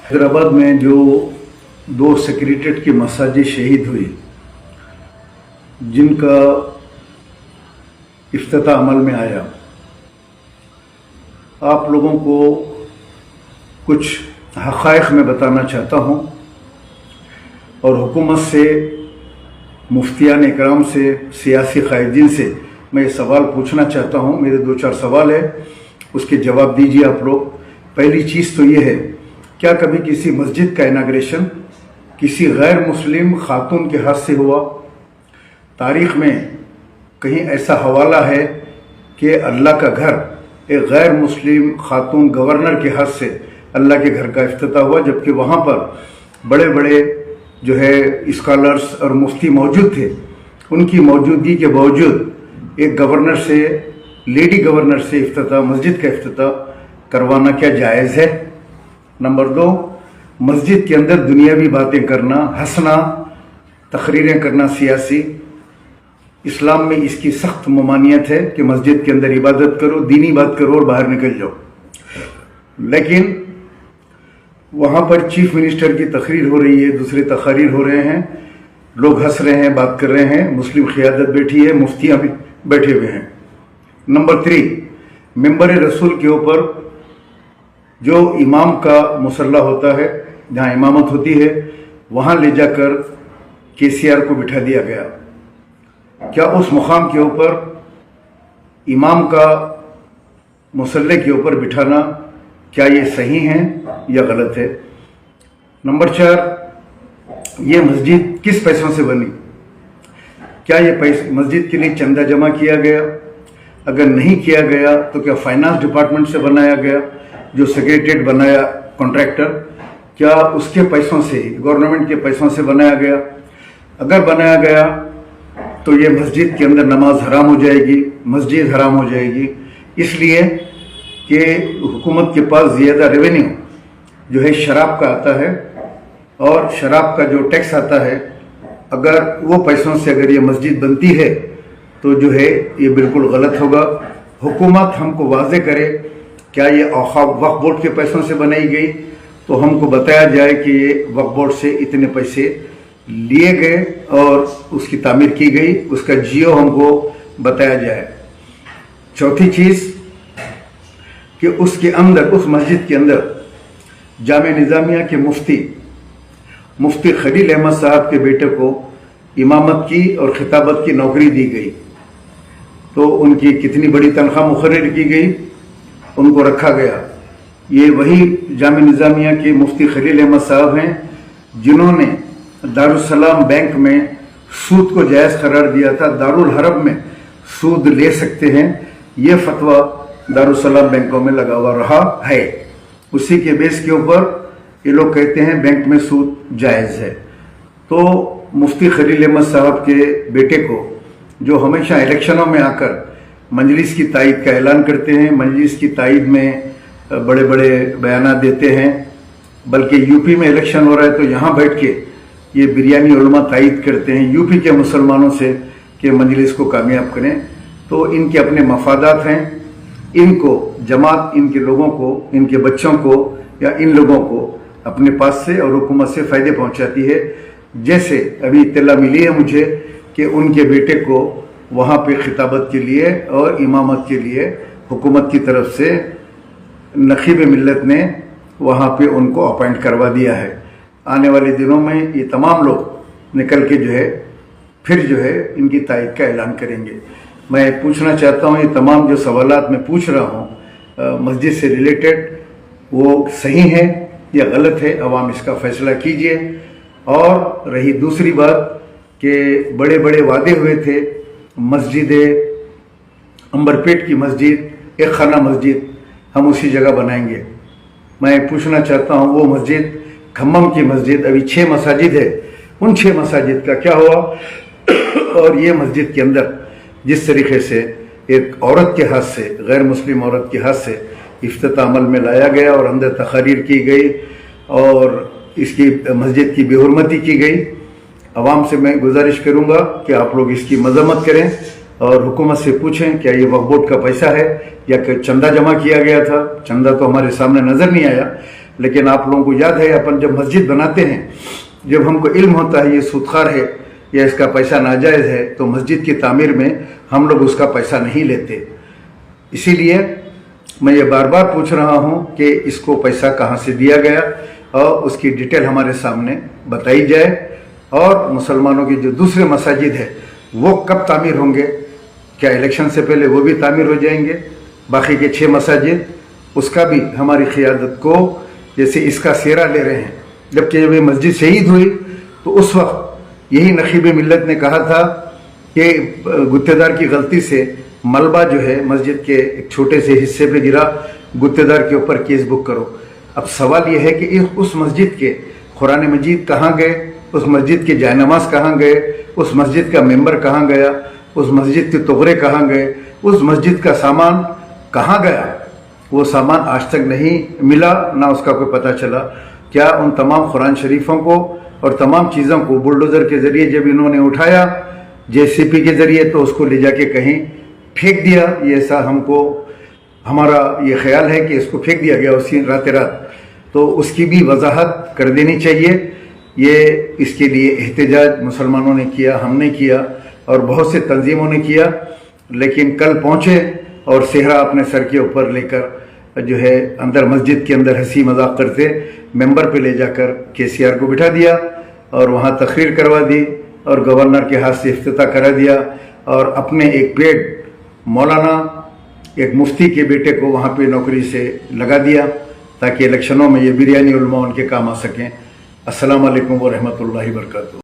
हैदराबाद में जो 2 सेक्रेटरीट की मसाजिद शहीद हुई, जिनका इफ्तिताह अमल में आया, आप लोगों को कुछ हक़ाइक़ में बताना चाहता हूँ और हुकूमत से, मुफ्तियान इकराम से, सियासी क़ायदीन से मैं ये सवाल पूछना चाहता हूँ। मेरे 2-4 सवाल है, उसके जवाब दीजिए आप लोग। पहली चीज़ तो ये है, क्या कभी किसी मस्जिद का इनाग्रेशन किसी गैर मुस्लिम खातून के हाथ से हुआ? तारीख़ में कहीं ऐसा हवाला है कि अल्लाह का घर एक गैर मुस्लिम खातून गवर्नर के हाथ से अल्लाह के घर का इफ्तिताह हुआ, जबकि वहाँ पर बड़े बड़े जो है स्कॉलर्स और मुफ्ती मौजूद थे। उनकी मौजूदगी के बावजूद एक गवर्नर से, लेडी गवर्नर से इफ्तिताह, मस्जिद का इफ्तिताह करवाना क्या जायज़ है? नंबर 2, मस्जिद के अंदर दुनियावी बातें करना, हंसना, तकरीरें करना सियासी, इस्लाम में इसकी सख्त ममानियत है कि मस्जिद के अंदर इबादत करो, दीनी बात करो और बाहर निकल जाओ। लेकिन वहाँ पर चीफ मिनिस्टर की तकरीर हो रही है, दूसरे तकारीर हो रहे हैं, लोग हंस रहे हैं, बात कर रहे हैं, मुस्लिम क़ियादत बैठी है, मुफ्तियाँ भी बैठे हुए हैं। नंबर 3, मिंबर रसूल के ऊपर जो इमाम का मुसल्ला होता है, जहाँ इमामत होती है, वहाँ ले जाकर KCR को बिठा दिया गया। क्या उस मुकाम के ऊपर इमाम का मुसल्ले के ऊपर बिठाना, क्या ये सही है या गलत है? नंबर 4, ये मस्जिद किस पैसों से बनी? क्या ये पैसे मस्जिद के लिए चंदा जमा किया गया? अगर नहीं किया गया तो क्या फाइनेंस डिपार्टमेंट से बनाया गया? जो सेक्रेटरीट बनाया कॉन्ट्रैक्टर, क्या उसके पैसों से, गवर्नमेंट के पैसों से बनाया गया? अगर बनाया गया तो ये मस्जिद के अंदर नमाज हराम हो जाएगी, मस्जिद हराम हो जाएगी, इसलिए कि हुकूमत के पास ज़्यादा रेवेन्यू जो है शराब का आता है, और शराब का जो टैक्स आता है, अगर वो पैसों से अगर ये मस्जिद बनती है तो जो है ये बिल्कुल गलत होगा। हुकूमत हमको वाज़े करे, क्या ये वक्फ बोर्ड के पैसों से बनाई गई? तो हमको बताया जाए कि ये वक्फ बोर्ड से इतने पैसे लिए गए और उसकी तामीर की गई, उसका जियो हमको बताया जाए। चौथी चीज़ कि उसके अंदर, उस मस्जिद के अंदर जामे निज़ामिया के मुफ्ती खलील अहमद साहब के बेटे को इमामत की और खिताबत की नौकरी दी गई, तो उनकी कितनी बड़ी तनख्वाह मुकर्रर की गई, उनको रखा गया। ये वही जामे निज़ामिया के मुफ्ती खलील अहमद साहब हैं जिन्होंने दारुस्सलाम बैंक में सूद को जायज़ करार दिया था। दारुल हरब में सूद ले सकते हैं, ये फतवा दारुस्सलाम बैंकों में लगा हुआ रहा है। उसी के बेस के ऊपर ये लोग कहते हैं बैंक में सूद जायज़ है। तो मुफ्ती खलील अहमद साहब के बेटे को, जो हमेशा इलेक्शनों में आकर मजलिस की तायद का ऐलान करते हैं, मजलिस की तायद में बड़े बड़े बयानात देते हैं, बल्कि यूपी में इलेक्शन हो रहा है तो यहाँ बैठ के ये बिरयानी उलमा तायद करते हैं यूपी के मुसलमानों से कि मजलिस को कामयाब करें। तो इनके अपने मफादात हैं, इनको जमात, इनके लोगों को, इनके बच्चों को या इन लोगों को अपने पास से और हुकूमत से फ़ायदे पहुंचाती है। जैसे अभी इत्तला मिली है मुझे कि उनके बेटे को वहाँ पे खिताबत के लिए और इमामत के लिए हुकूमत की तरफ से नखीब मिल्लत ने वहाँ पे उनको अपॉइंट करवा दिया है। आने वाले दिनों में ये तमाम लोग निकल के जो है फिर जो है इनकी तायद का ऐलान करेंगे। मैं पूछना चाहता हूँ, ये तमाम जो सवालात मैं पूछ रहा हूँ मस्जिद से रिलेटेड, वो सही है या गलत है? अवाम इसका फैसला कीजिए। और रही दूसरी बात कि बड़े बड़े वादे हुए थे, मस्जिद अंबरपेट की मस्जिद, एक खाना मस्जिद हम उसी जगह बनाएंगे। मैं पूछना चाहता हूँ, वो मस्जिद खम्मम की मस्जिद, अभी 6 मसाजिद है, उन 6 मसाजिद का क्या हुआ? और ये मस्जिद के अंदर जिस तरीके से एक औरत के हाथ से, गैर मुस्लिम औरत के हाथ से इफ्तिताह अमल में लाया गया और अंदर तकारीर की गई और इसकी मस्जिद की बेहुरमती की गई, अवाम से मैं गुजारिश करूंगा कि आप लोग इसकी मजम्मत करें और हुकूमत से पूछें क्या ये वक्फ बोर्ड का पैसा है या कि चंदा जमा किया गया था। चंदा तो हमारे सामने नज़र नहीं आया, لیکن آپ لوگوں کو یاد ہے اپن جب مسجد بناتے ہیں، جب ہم کو علم ہوتا ہے یہ سودخوار ہے یا اس کا پیسہ ناجائز ہے تو مسجد کی تعمیر میں ہم لوگ اس کا پیسہ نہیں لیتے. اسی لیے میں یہ بار بار پوچھ رہا ہوں کہ اس کو پیسہ کہاں سے دیا گیا اور اس کی ڈیٹیل ہمارے سامنے بتائی جائے، اور مسلمانوں کی جو دوسرے مساجد ہے وہ کب تعمیر ہوں گے؟ کیا الیکشن سے پہلے وہ بھی تعمیر ہو جائیں گے؟ باقی کے 6 مساجد اس کا بھی ہماری قیادت کو، جیسے اس کا سیرا لے رہے ہیں. جبکہ جب یہ مسجد شہید ہوئی تو اس وقت یہی نقیب ملت نے کہا تھا کہ گتہ دار کی غلطی سے ملبہ جو ہے مسجد کے ایک چھوٹے سے حصے پہ گرا، گتہ دار کے اوپر کیس بک کرو. اب سوال یہ ہے کہ اس مسجد کے قرآن مجید کہاں گئے؟ اس مسجد کے جائے نماز کہاں گئے؟ اس مسجد کا ممبر کہاں گیا؟ اس مسجد کے تغرے کہاں گئے؟ اس مسجد کا سامان کہاں گیا؟ وہ سامان آج تک نہیں ملا، نہ اس کا کوئی پتہ چلا. کیا ان تمام قرآن شریفوں کو اور تمام چیزوں کو بلڈوزر کے ذریعے جب انہوں نے اٹھایا JCP کے ذریعے تو اس کو لے جا کے کہیں پھینک دیا؟ یہ ایسا ہمارا یہ خیال ہے کہ اس کو پھینک دیا گیا اسی رات. تو اس کی بھی وضاحت کر دینی چاہیے. یہ اس کے لیے احتجاج مسلمانوں نے کیا، ہم نے کیا اور بہت سے تنظیموں نے کیا، لیکن کل پہنچے اور صحرا اپنے سر کے اوپر لے کر جو ہے اندر مسجد کے اندر ہنسی مذاق کرتے ممبر پہ لے جا کر KCR کو بٹھا دیا اور وہاں تقریر کروا دی اور گورنر کے ہاتھ سے افتتاح کرا دیا، اور اپنے ایک پیڈ مولانا ایک مفتی کے بیٹے کو وہاں پہ نوکری سے لگا دیا تاکہ الیکشنوں میں یہ بریانی علماء ان کے کام آ سکیں. السلام علیکم ورحمۃ اللہ وبرکاتہ.